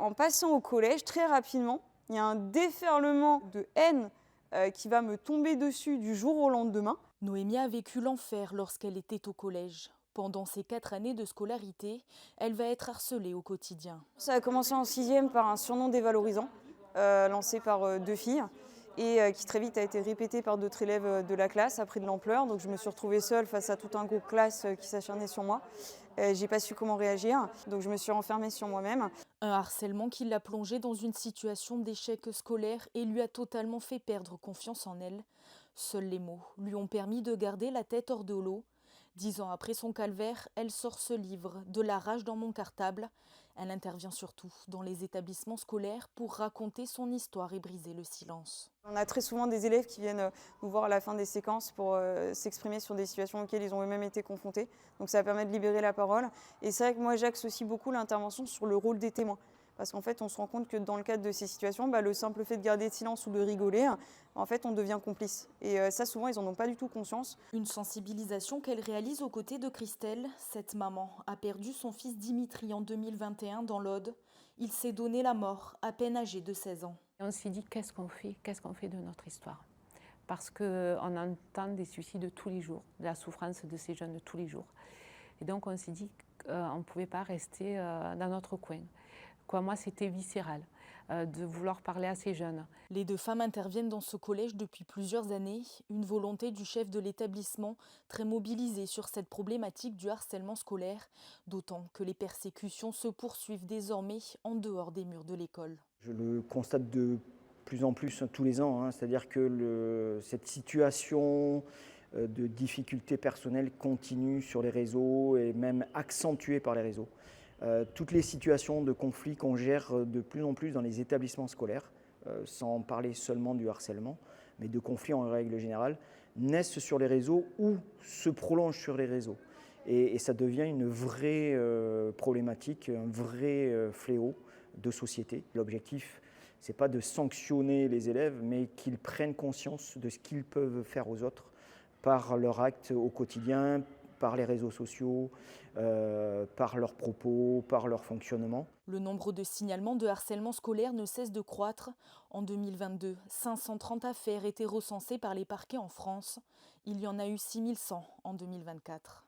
En passant au collège, très rapidement, il y a un déferlement de haine qui va me tomber dessus du jour au lendemain. Noémie a vécu l'enfer lorsqu'elle était au collège. Pendant ses 4 années de scolarité, elle va être harcelée au quotidien. Ça a commencé en sixième par un surnom dévalorisant lancé par deux filles et qui très vite a été répété par d'autres élèves de la classe, a pris de l'ampleur. Donc je me suis retrouvée seule face à tout un groupe classe qui s'acharnait sur moi. J'ai pas su comment réagir, donc je me suis renfermée sur moi-même. Un harcèlement qui l'a plongée dans une situation d'échec scolaire et lui a totalement fait perdre confiance en elle. Seuls les mots lui ont permis de garder la tête hors de l'eau. 10 ans après son calvaire, elle sort ce livre, De la rage dans mon cartable. Elle intervient surtout dans les établissements scolaires pour raconter son histoire et briser le silence. On a très souvent des élèves qui viennent nous voir à la fin des séquences pour s'exprimer sur des situations auxquelles ils ont eux-mêmes été confrontés. Donc ça permet de libérer la parole. Et c'est vrai que moi j'axe aussi beaucoup l'intervention sur le rôle des témoins. Parce qu'en fait on se rend compte que dans le cadre de ces situations, le simple fait de garder le silence ou de rigoler, en fait on devient complice. Et ça souvent ils n'en ont pas du tout conscience. Une sensibilisation qu'elle réalise aux côtés de Christelle. Cette maman a perdu son fils Dimitri en 2021 dans l'Aude. Il s'est donné la mort à peine âgé de 16 ans. On s'est dit qu'est-ce qu'on fait de notre histoire, parce qu'on entend des suicides tous les jours, de la souffrance de ces jeunes tous les jours. Et donc on s'est dit qu'on ne pouvait pas rester dans notre coin. Moi, c'était viscéral de vouloir parler à ces jeunes. Les deux femmes interviennent dans ce collège depuis plusieurs années. Une volonté du chef de l'établissement, très mobilisé sur cette problématique du harcèlement scolaire, d'autant que les persécutions se poursuivent désormais en dehors des murs de l'école. Je le constate de plus en plus tous les ans, c'est-à-dire que cette situation de difficultés personnelles continue sur les réseaux et même accentuée par les réseaux. Toutes les situations de conflit qu'on gère de plus en plus dans les établissements scolaires, sans parler seulement du harcèlement, mais de conflits en règle générale, naissent sur les réseaux ou se prolongent sur les réseaux. Et ça devient une vraie problématique, un vrai fléau de société. L'objectif, ce n'est pas de sanctionner les élèves, mais qu'ils prennent conscience de ce qu'ils peuvent faire aux autres par leur acte au quotidien, par les réseaux sociaux, par leurs propos, par leur fonctionnement. Le nombre de signalements de harcèlement scolaire ne cesse de croître. En 2022, 530 affaires étaient recensées par les parquets en France. Il y en a eu 6100 en 2024.